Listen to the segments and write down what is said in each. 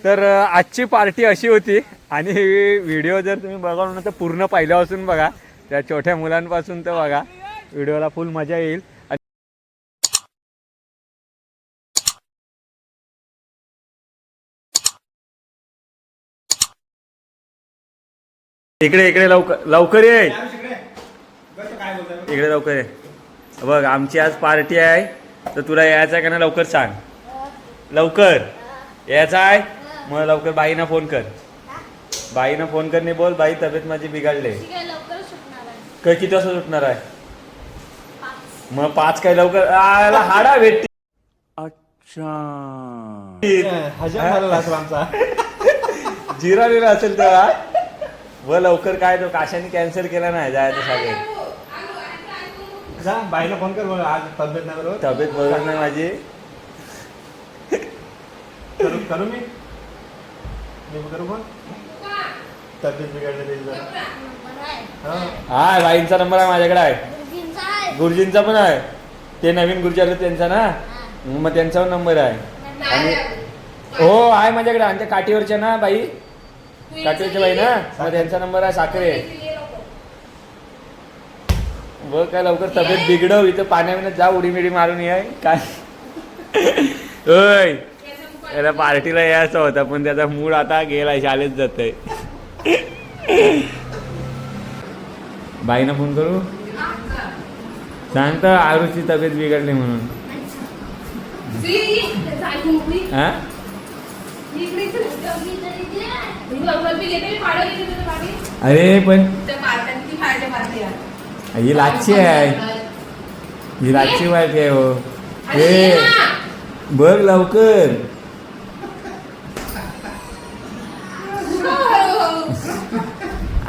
तर आजची पार्टी अशी होती आणि व्हिडिओ जर तुम्ही बघा ना तर पूर्ण पहिल्यापासून बघा, त्या छोट्या मुलांपासून तर बघा, व्हिडिओला फुल मजा येईल. इकडे इकडे लवकर लवकर ये, इकडे लवकर ये. बघ आमची आज पार्टी आहे, तर तुला यायचं आहे का ना, लवकर सांग. लवकर यायचं आहे मग लवकर बाईना फोन कर, बाईना फोन करणे बोल, बाई तब्येत माझी बिघडले. काय किती वाजता सुटणार आहे? मग 5 काय लवकर आला हाडा भेटते. अच्छा जिरा लिहिला असेल तेव्हा व लवकर काय तो काशाने कॅन्सल केला नाही जायचं सगळे. बाईला फोन कर बोल, आज तब्येत नाही बरोबर, तब्येत बरोबर नाही माझी. करू मी करू पण तब्येत बिघडली. हा बाईंचा नंबर आहे माझ्याकडे आहे, गुरुजींचा पण आहे. ते नवीन गुरुजी आले त्यांचा ना, मग त्यांचा पण नंबर आहे. आणि हो आहे माझ्याकडे, आणि त्या काठीवरच्या ना बाई, काठीवरच्या बाई ना, मग त्यांचा नंबर आहे साखरे. बघ काय लवकर तब्येत बिघडव, इथं पाण्यामध्ये जा उडी मिडी मारून ये काय. होय याला पार्टीला यायचं होता पण त्याचा मूड आता गेला, शाळेत जातोय. बाईना फोन करू सांगता आरुची तब्येत बिघडली म्हणून. हा अरे पण ही लाची आहे, ही लाची पार्टी आहे. हो हे बघ लवकर.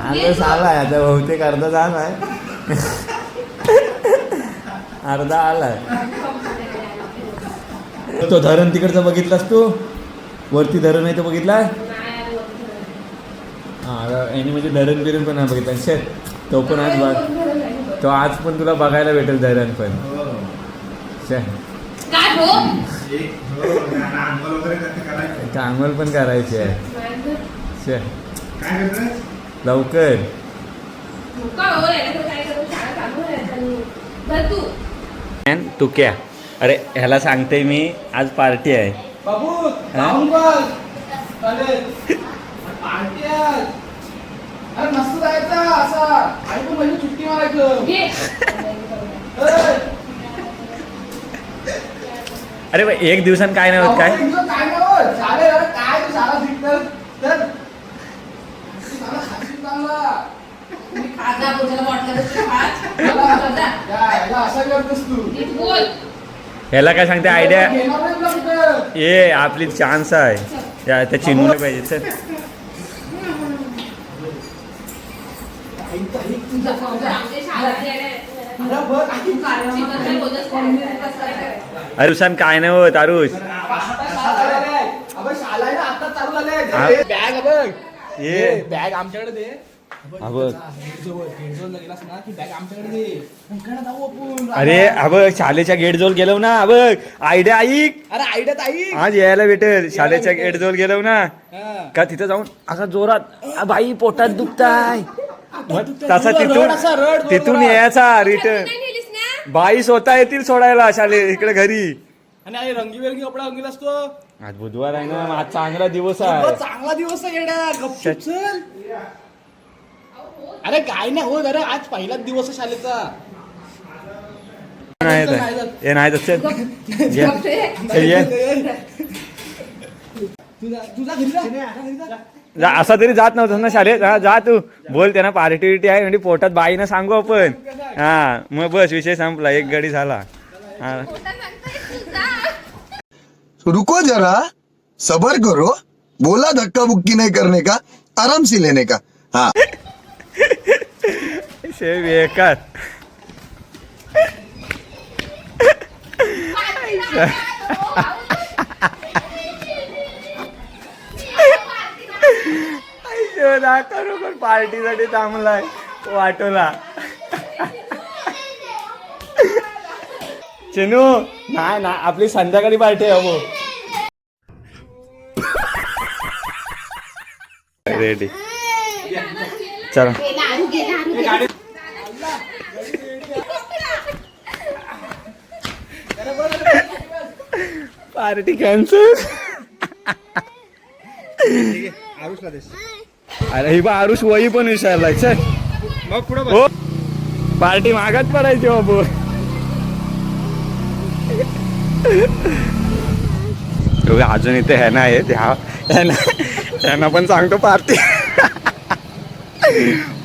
अर्धा आलाय आता, बहुतेक अर्धा झालाय, अर्धा आलाय. तो धरण तिकडचा बघितलास तू, वरती धरण आहे तो बघितला. हा आणि म्हणजे धरण बिरण पण बघितला शेत, तो पण आज बघ, तो आज पण तुला बघायला भेटेल धरण पण. अंघोळ पण करायची आहे लवकर. तू क्या, अरे ह्याला सांगते मी आज पार्टी आहे. अरे भाई एक दिवसानं काय नाही होत काय. ह्याला काय सांगते आयडिया, ये आपली चान्स आहे, त्या चिन्हून पाहिजे. सर आरुषान काय नाही होत. आरुष ये बॅग आमच्याकडे दे. अरे अब शाळेच्या गेट जवळ गेलो ना, अब आयडिया ऐक. अरे आयडिया ऐक, आज यायला भेटेल. शाळेच्या गेट जवळ गेलो ना का, तिथं जाऊन असा जोरात बाई पोटात दुखताय, तसा तिथून यायचा रिटर्न. बाई स्वतः येतील सोडायला शाळे इकडे घरी. आणि रंगीबेरंगी कपडा रंगीला असतो. आज बुधवार आहे ना, आज चांगला दिवस आहे. चांगला दिवस आहे येड्या, गपचूप चल. अरे काय नाही होत, अरे आज पहिलाच दिवस आहे शाळेचा. नाही असा तरी जात नव्हतं ना शाळेत. हा जा तू, बोल त्यांना पार्टी विटी आहे म्हणजे पोटात बाईनं सांगू आपण. हा मग बस विषय संपला, एक गडी झाला. हा रुको जरा, सबर करो, बोला धक्का बुक्की नहीं करने का, आराम से लेने का. हाँ शेव एकात करू पण पार्टीसाठी थांबलाय वाटोला. शेनू नाही ना आपली संध्याकाळी पार्टी आहे अबो. रेडी चला. Party cancel. अरे ही बा आरुष वही पण विचारलाय. चल मग पुढे हो पार्टी मागात पडायची बाबू. अजून इथे ह्याना आहे ह्यांना पण सांगतो पार्टी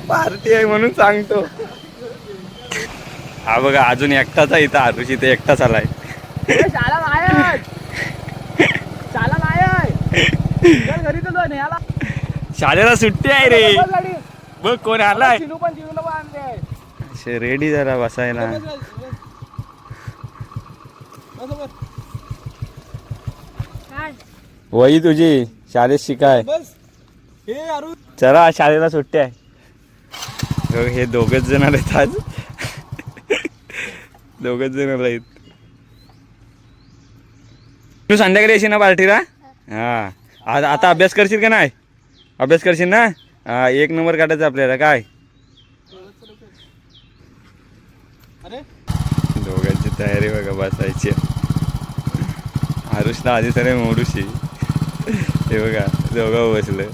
पार्टी आहे म्हणून सांगतो. हा बघा अजून एकटाच आहे इथं. आरुष इथे एकटाच आलाय. शाळेला सुट्टी आहे रे. बघ कोण आलाय. रेडी जरा बसायला. वही तुझी शाळेत शिकाय. चला शाळेला सुट्टी आहे. हे दोघच जण आलेत आज. दोघच जण आलेत. तू संध्याकाळी येशील ना पार्टीला. हा आता अभ्यास करशील का नाही. अभ्यास करशील ना. हा 1 नंबर काढायचा आपल्याला. काय दोघांची तयारी बघा बसायची. आरुषला आधी तर मोरुशी. हे बघा दोघं बसलं.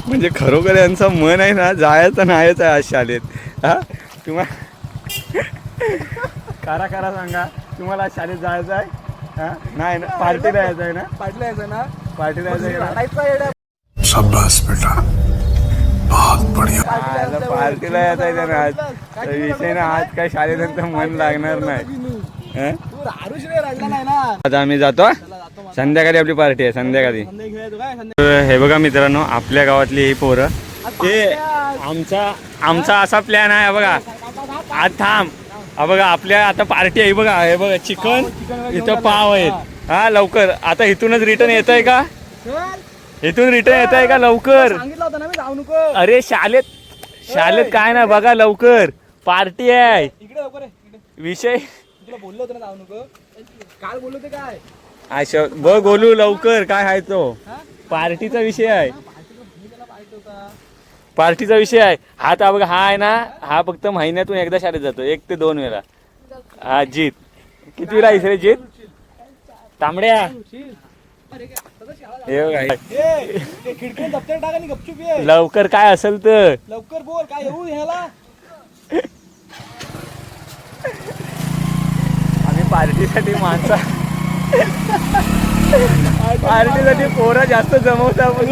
म्हणजे खरोखर यांचं मन आहे ना जायचं नाहीच आहे आज शाळेत. हा तुम्हाला करा सांगा तुम्हाला आज शाळेत जायचं आहे. हा नाही ना पार्टीला यायचं आहे ना. पार्टीला यायचं ना. पार्टीला यायचं आहे. शाबाश बेटा बहुत बढ़िया. पार्टीला यायचं आहे ना आज. विषय ना आज काय शाळेनंतर मन लागणार नाही. आता आम्ही जातो. संध्याकाळी आपली पार्टी आहे. संध्याकाळी हे बघा मित्रांनो आपल्या गावातली ही पोरं. हे आमचा असा प्लॅन आहे बघा. आज थांब हा बघा आपल्या आता पार्टी आहे बघा. हे बघा चिकन इथं पाव आहेत. हा लवकर आता इथूनच रिटर्न येत आहे का. इथून रिटर्न येत आहे का लवकर. अरे शाळेत काय ना बघा लवकर पार्टी आहे. विषय बोललो होतो ना जाऊ नको. काल बोललो ते काय अच्छा बघ बोलू लवकर काय आहे तो. पार्टीचा विषय आहे. पार्टीचा विषय आहे. हा तर बघा हा आहे ना. हा फक्त महिन्यातून एकदा शाळेत जातो. 1 ते 2 वेळा. हा जीत किती वेळा रे जीत. तांबड्या हे बघा खिडकीने दप्तर टाका आणि गपचूप ये. लवकर काय असेल तर लवकर बोल काय येऊ ह्याला. आम्ही पार्टीसाठी पार्टीसाठी पोरं जास्त जमवतात.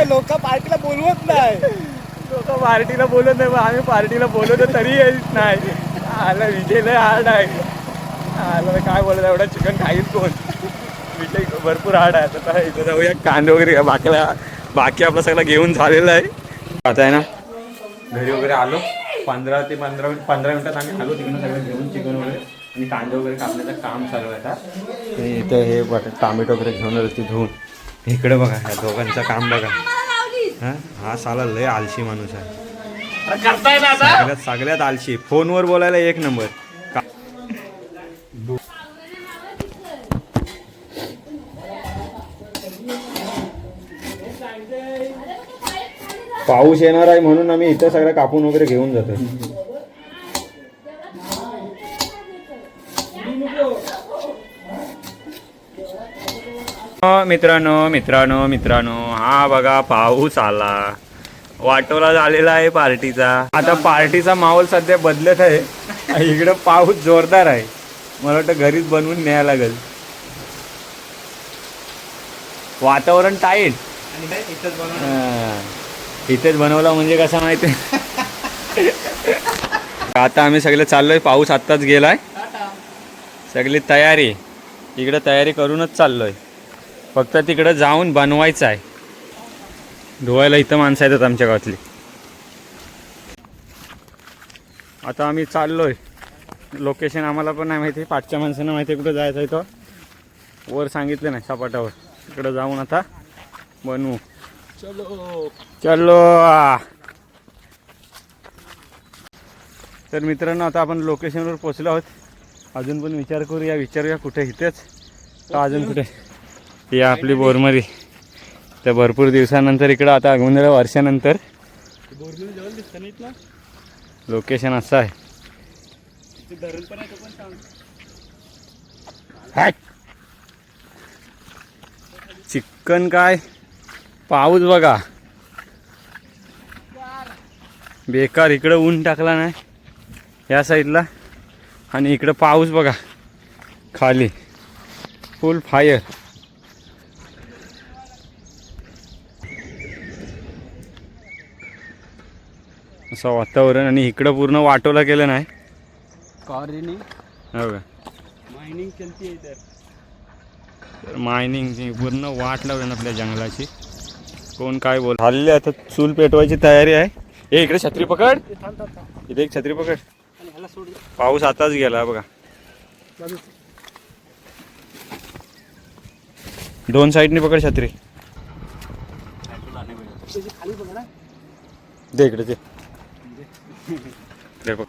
लोक पार्टीला बोलवत नाही. लोक पार्टीला बोलत नाही. आम्ही पार्टीला बोलवतो तरी येत नाही. आला विजय लय हार्ड आहे. आला काय बोलत एवढा चिकन खाईल कोण. विजय भरपूर हार्ड आहे. आता इथं जाऊया कांदे वगैरे बाकी आपलं सगळं घेऊन झालेलं आहे. आता आहे ना घरी वगैरे आलो. 15 मिनिटात आम्ही आलो तिकडून सगळं घेऊन चिकन वगैरे आणि कांदे वगैरे कापण्याचं काम चालू आहे आता. इथं हे टोमॅटो वगैरे घेऊन आलो धुवून. इकडे बघा ह्या दोघांचं काम बघा. हा साला लय आलशी माणूस आहे. सगळ्यात आलशी. फोनवर बोलायला 1 नंबर. पाऊस येणार आहे म्हणून आम्ही इथं सगळं कापून वगैरे घेऊन जातो. मित्रांनो हा बघा पाऊस आला. वाटोला झालेला आहे पार्टीचा. आता पार्टीचा माहोल सध्या बदलत आहे. इकडं पाऊस जोरदार आहे. मला वाटतं घरीच बनवून न्यायला लागेल. वातावरण टाईट. इथेच बनवला म्हणजे कसा माहिती. आता आम्ही सगळे चाललोय. पाऊस आत्ताच गेलाय. सगळी तयारी इकडे तयारी करूनच चाललोय. फक्त तिकडं जाऊन बनवायचं आहे. धुवायला इथं माणसं येतात आमच्या गावातली. आता आम्ही चाललोय. लोकेशन आम्हाला पण नाही माहिती. पाठच्या माणसांना माहिती कुठं जायचं आहे. तो वर सांगितलं नाही सपाटावर. तिकडं जाऊन आता बनवू. चलो तर मित्रांनो आता आपण लोकेशनवर पोचलो आहोत. अजून पण विचारूया कुठे, इथेच का अजून कुठे. ही आपली बोरमरी. तर भरपूर दिवसानंतर इकडं आता आगमन वर्षानंतर बोरमरी जवळ दिसतं नाही ना. लोकेशन असं आहे. ते धरण पण आहे तो पण सांग. चिकन काय पाऊस बघा बेकार. इकडं ऊन टाकला नाही या साईडला आणि इकडं पाऊस बघा खाली फुल फायर. असं वातावरण आणि इकडं पूर्ण वाटोला केलं नाही. कॉर्निंग हो का माइनिंग चलती है इधर. तर मायनिंगची पूर्ण वाट लावली आपल्या जंगलाची. कोण काय बोल हल्ले. आता चूल पेटवायची तयारी आहे. ए इकडे छत्री पकड. इथे एक छत्री पकड. पाऊस आताच गेला बघा. दोन साईडनी पकड छत्री. खाली बघा ना. दे इकडे दे. दे बघ.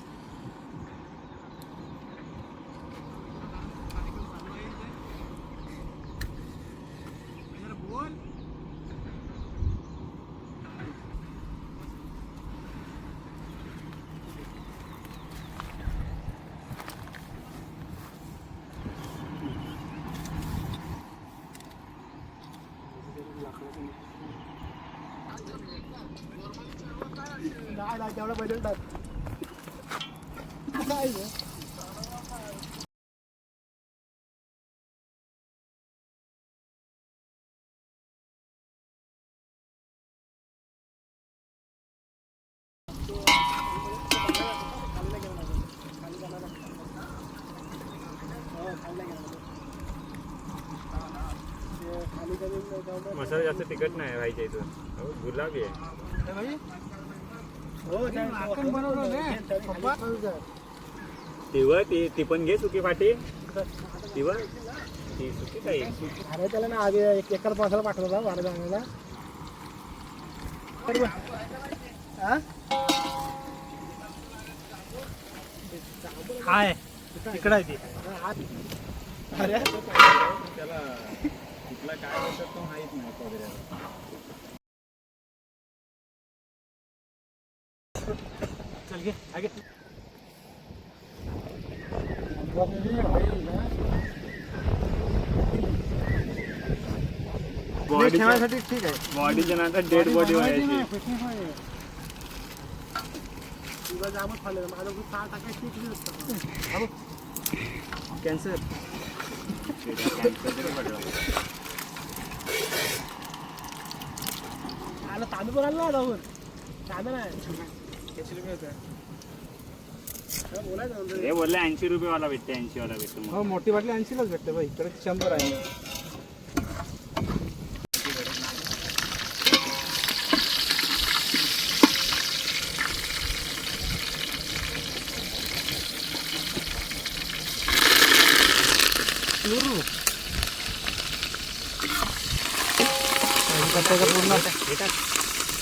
तेवढा बदल टाक. काय आहे? मसाला जास्त तिखट नाही व्हायच्या इथं. गुलाबी आहे. ती पण घे सुकी फाटी. ती सुकी काही अरे त्याला ना आधी एक एकर पावसाला पाठवला वारा जाण्याला. हाय इकडं आहे ती. अरे त्याला कुठला काय बोलतात तो माहित नाही वगैरे. चल घे आगे. बॉडी ठेवायसाठी ठीक आहे. बॉडीच्या नंतर डेड बॉडी व्हायची. कॅन्सर. आला तांदूळ पण आणला जाऊन. तांदूळ नाही. हे बोलले 80 रुपये वाला भेटते. 80 वाला भेटतो. हो मोठी बाटली 80लाच भेटते बाई. इकडे 100 आहे.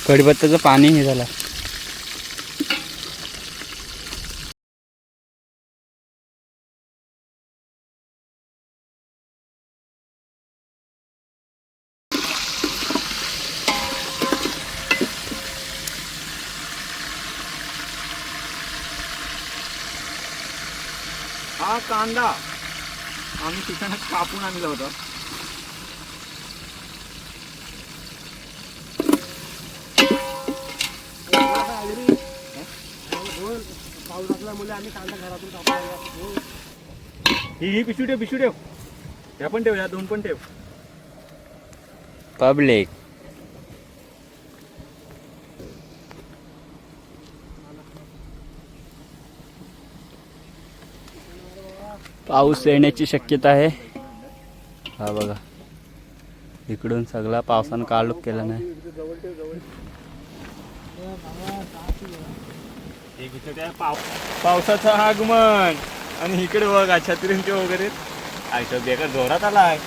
कढीपत्त्याचं पाणी हे झालं. हा कांदा आम्ही ठिकाणी कापून आणला होता. पाऊस असल्यामुळे आम्ही कांदा घरातून कापला. ही पिशवी ठेव. या पण ठेव. या दोन पण ठेव. पब्लिक पाऊस येण्याची शक्यता आहे. हा बघा इकडून सगळा पावसानं काळोख केला नाही. पावसाचं आगमन आणि इकडे बघा छत्रींचे वगैरे. आयचं बेकार जोरात आलाय.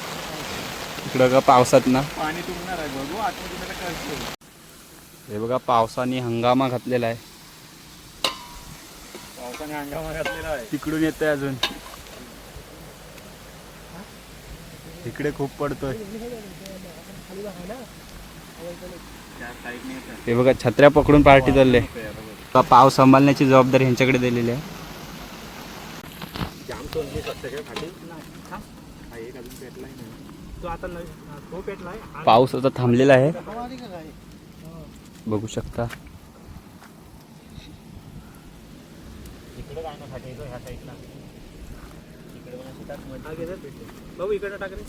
इकडं का पावसात ना पाणी तुंबणार आहे. बघू आतमध्ये त्याला कळतं. हे बघा पावसाने हंगामा घातलेला आहे. पावसाने अंगावर घातलेला आहे. तिकडून येतोय अजून. इकडे खूप पडतोय. हे बघा छत्र्या पकडून पार्टी चालले. पाव सांभाळण्याची जबाबदारी ह्यांच्याकडे दिलेली आहे. पाऊस आता थांबलेला आहे, बघू शकता. भाऊ इकडे टाक रे.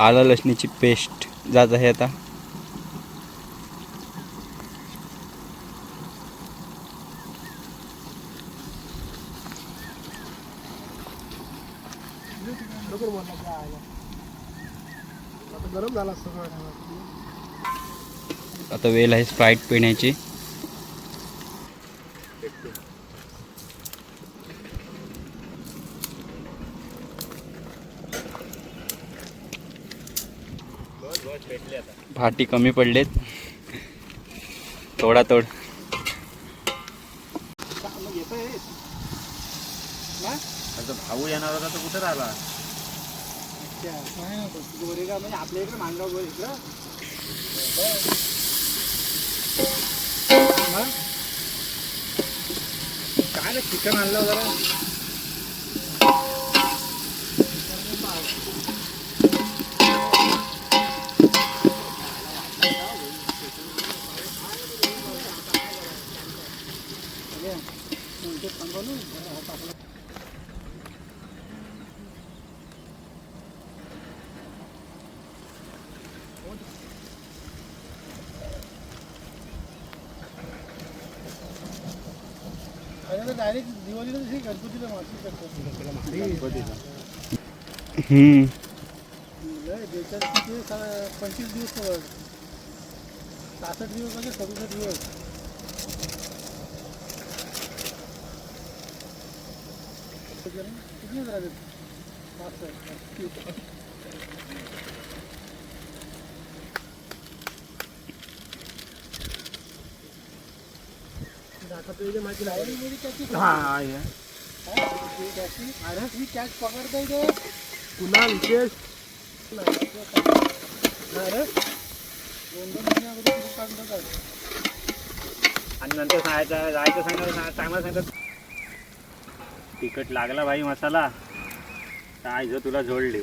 आला लसणीची पेस्ट जात आहे आता. गरम झाला आता वेळ आहे स्प्राईट पिण्याची. फाटी कमी पडलेत, तोड. आता भाऊ येणार होता तर कुठे राहिला? म्हणजे आपल्या इकडे मांडव इकडं काय ना चिकन आणलं जरा. डायरेक्ट दिवाळीला जशी गणपतीला माती करतात. किती 25 दिवस 66 दिवस म्हणजे 67 दिवस. किती दिवस राहतात? 5 कॅच पकडता येते पुन्हा विशेष. 2-2 महिने अगोदर टाकतात आणि नंतर जायचं चांगलं सांगतात. तिखट लागला भाई मसाला, काय जो तुला जोडले.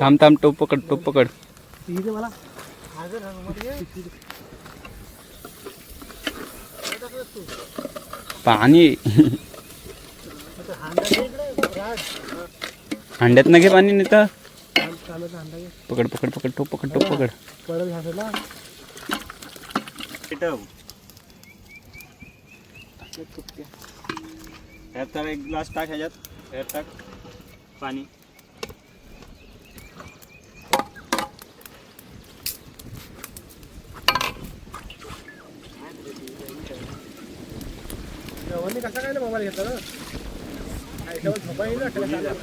थांब टोप पकड. मला पाणी हांड्यात न घे पाणी, नाही तर पकड टोप पकड. ह्यात एक ग्लास टाक, ह्यात टाक पाणी. कसा काय मोबाईल घेतला ना.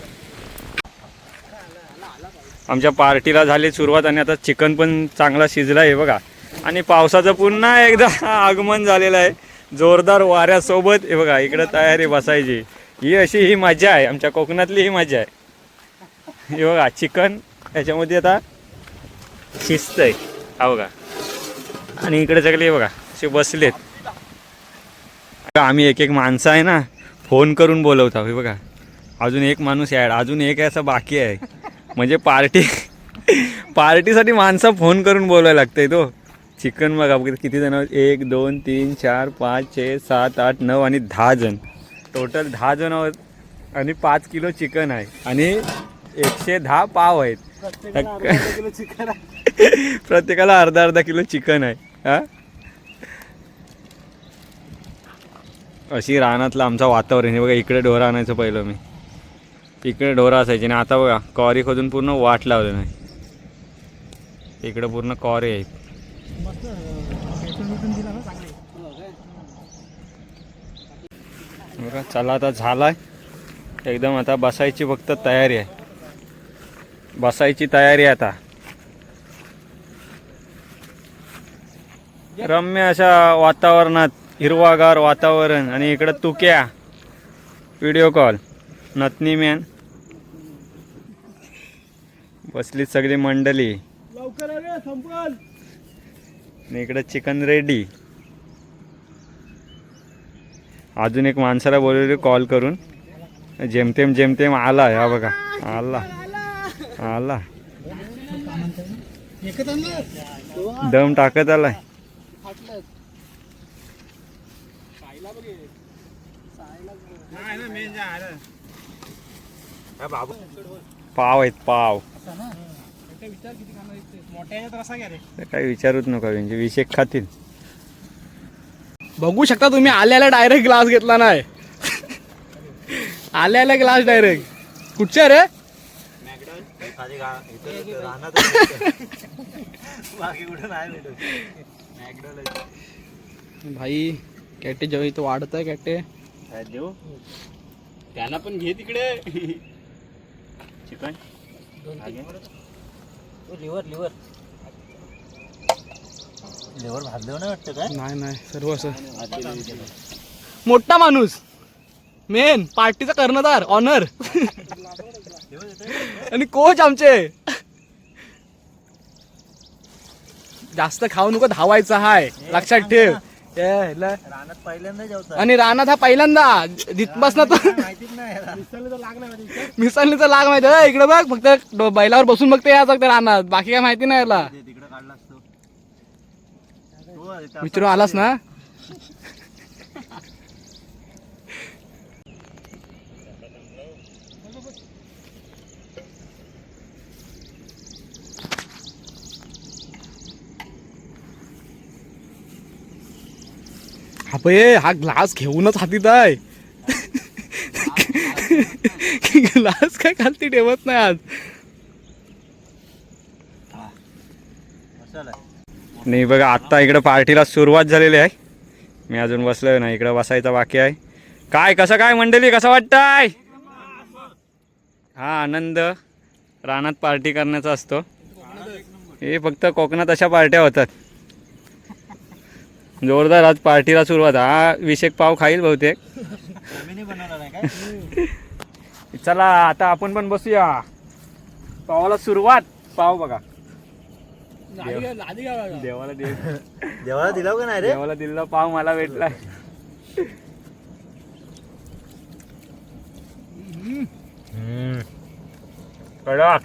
आमच्या पार्टीला झाली सुरुवात आणि आता चिकन पण चांगला शिजला आहे बघा. आणि पावसाचं पुन्हा एकदा आगमन झालेलं आहे जोरदार वाऱ्यासोबत. हे बघा इकडं तयारी बसायची. ही मजा आहे, आमच्या कोकणातली ही मजा आहे. हे बघा चिकन याच्यामध्ये आता शिजतंय, हा बघा. आणि इकडे सगळे बघा असे बसलेत. आम्ही एक माणसं आहे ना फोन करून बोलवतो. हे बघा अजून एक माणूस ॲड, अजून एक असं बाकी आहे. म्हणजे पार्टीसाठी माणसं फोन करून बोलवायला लागतंय. तो चिकन बघा किती जण, 1 2 3 4 5 6 7 8 9 आणि 10 जण, टोटल 10 जण आहोत. आणि 5 किलो चिकन आहे आणि 110 पाव आहेत. प्रत्येकाला अर्धा किलो चिकन आहे. हा अशी रानातलं आमचं वातावरण. हे बघा इकडे ढोरं आणायचं पहिलं मी, इकडे ढोरं असायची आणि आता बघा कॉरी खोदून पूर्ण वाट लावलं नाही. इकडे पूर्ण कॉरी आहेत. बघा चला आता झालाय एकदम. आता बसायची फक्त तयारी आहे, बसायची तयारी आता. रम्य अशा वातावरणात, हिरवागार वातावरण आणि इकडं तुक्या व्हिडिओ कॉल, नथनी मॅन बसली सगळी मंडळी. आणि इकडं चिकन रेडी. अजून एक माणसाला बोलवले कॉल करून, जेमतेम आला. हा बघा आला आला, दम टाकत आलाय. पाव आहेत पाव. काही विचारूच नका, म्हणजे विषय खातील. बघू शकता तुम्ही, आल्याला डायरेक्ट ग्लास घेतला नाही. आल्याला ग्लास डायरेक्ट. कुठच्या रे? भाई कॅटे जेव्हा इथं वाढत आहे कॅटे. देऊ त्यांना पण घे तिकडे. चिकन लिव्हर भाजलं नाही वाटतं काय? नाही सर्व असं. मोठा माणूस, मेन पार्टीचा कर्णधार, ऑनर आणि कोच आमचे. जास्त खाऊ नको, धावायचं हाय, लक्षात ठेव. रानात पहिल्यांदा जेवतात आणि रानात हा पहिल्यांदा जितपास ना तो मिसालनीचा लाग माहिती आहे. इकडे बघ, फक्त बैलावर बसून बघते याचा रानात, बाकी काय माहिती नाही याला. तिकडे काढला असतो. विचारू आलास ना. हा ग्लास घेऊनच हातीत आहे. ग्लास काय खालती ठेवत नाही आज. नाही बघा आत्ता इकडं पार्टीला सुरुवात झालेली आहे. मी अजून बसलोय ना, इकडं बसायचा बाकी आहे. काय कसं काय मंडळी, कसं वाटतंय? हा आनंद रानात पार्टी करण्याचा असतो. हे फक्त कोकणात अशा पार्ट्या होतात. जोरदार आज पार्टीला सुरुवात. हा विषेक पाव खाईल बहुतेक. चला आता आपण पण बसूया. पावाला सुरुवात. पाव बघा देवाला दिला का नाही रे? देवाला दिलेला पाव मला भेटलाय. कडक,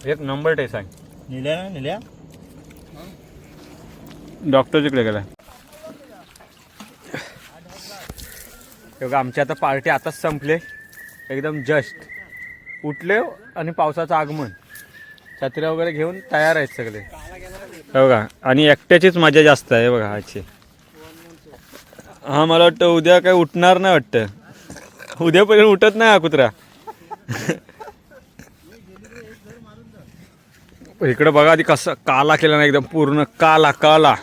एक नंबर टेस्ट आहे. निल्या डॉक्टर जिकडे गेला. आमची आता पार्टी आताच संपले, एकदम जस्ट उठले आणि पावसाचं आगमन. छत्र्या वगैरे घेऊन तयार आहेत सगळे बघा. आणि एकट्याचीच मजा जास्त आहे बघा आजची. हा मला वाटतं उद्या काय उठणार नाही वाटतं. उद्यापर्यंत उठत नाही हा कुत्रा. इकडे बघा आधी कसं काला केला ना, एकदम पूर्ण काला काला.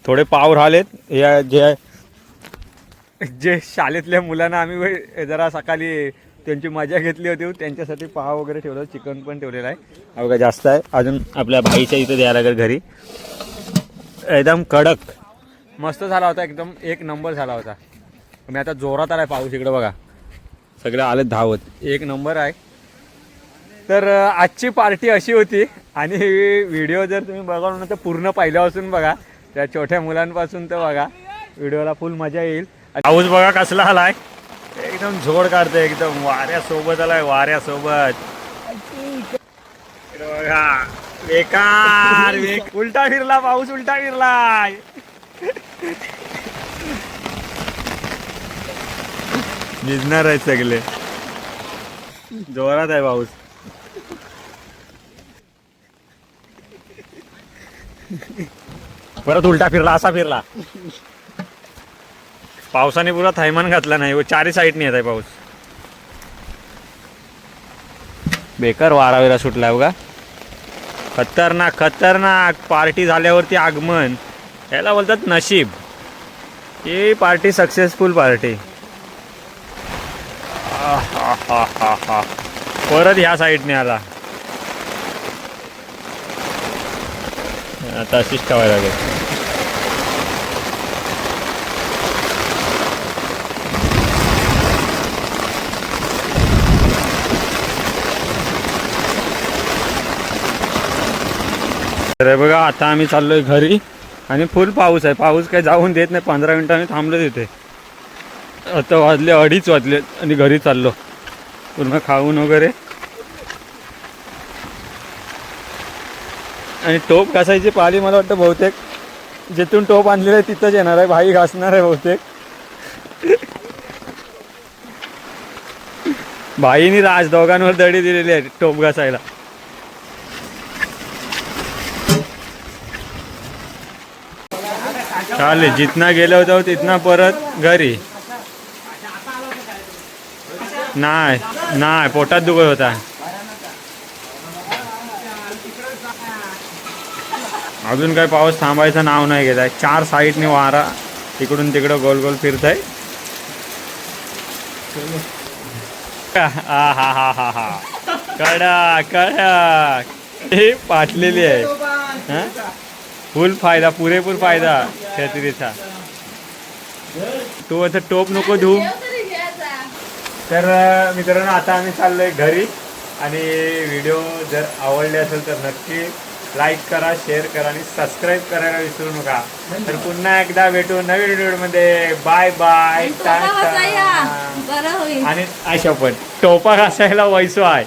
थोडे पाव राहिलेत. या जे शाळेतल्या मुलांना आम्ही जरा सकाळी त्यांची मजा घेतली होती, त्यांच्यासाठी पाव वगैरे ठेवलं, चिकन पण ठेवलेलं आहे. बघा जास्त आहे अजून आपल्या भाईच्या इथे द्यायला लागेल घरी. एकदम कडक मस्त झाला होता, एकदम एक नंबर झाला होता. मी आता जोरात आलाय पाऊस. इकडे बघा सगळे आले धावत, एक नंबर आहे. तर आजची पार्टी अशी होती. आणि व्हिडिओ जर तुम्ही बघा ना तर पूर्ण पहिल्यापासून बघा, त्या छोट्या मुलांपासून तर बघा, व्हिडिओला फुल मजा येईल. पाऊस बघा कसला आलाय, एकदम झोड काढतोय, एकदम वाऱ्यासोबत आलाय, वाऱ्यासोबत. बघा बेकार उलटा फिरला पाऊस, उलटा फिरलाय. भिजणार आहेत सगळे, जोरात आहे पाऊस. परत उलटा फिरला असा फिरला. पावसाने पुरा थैमान घातला नाही. चारी साईडने येत आहे पाऊस. बेकार वारावेरा सुटलाय बघा. खतरनाक खतरनाक. पार्टी झाल्यावरती आगमन याला बोलतात नशीब. ही पार्टी सक्सेसफुल पार्टी. परत ह्या साईडने आला. आता अशीच ठेवायला लागेल. तर बघा आता आम्ही चाललोय घरी आणि फुल पाऊस आहे. पाऊस काही जाऊन देत नाही. 15 मिनिटांनी थांबलो तिथे. आता वाजले 2:30 वाजले आणि घरी चाललो पूर्ण खाऊन वगैरे. आणि टोप घासायची पाली मला वाटतं बहुतेक जिथून टोप आणलेलं आहे तिथंच येणार आहे. भाई घासणार आहे बहुतेक. भाईनी राज दोघांवर दडी दिलेली आहे टोप घासायला. चालेल जितना गेलो होतो तिथना परत घरी. नाही पोटात दुखत होता. अजून काय पाऊस थांबायचं नाव नाही घेत आहे. 4 साईडने वारा इकडून तिकडं गोल गोल फिरत आहे. हा कडा हे पाटलेली आहे. फुल फायदा पुरेपूर फायदा छत्रीचा. तू आता टोप नको धू. तर मित्रांनो आता आम्ही चाललोय घरी. आणि व्हिडिओ जर आवडले असेल तर नक्की लाईक करा, शेअर करा आणि सबस्क्राईब करायला विसरू नका. तर पुन्हा एकदा भेटू नवीन व्हिडिओमध्ये. Bye bye. आणि आयशा पण टोपा घासायला वैसो आहे.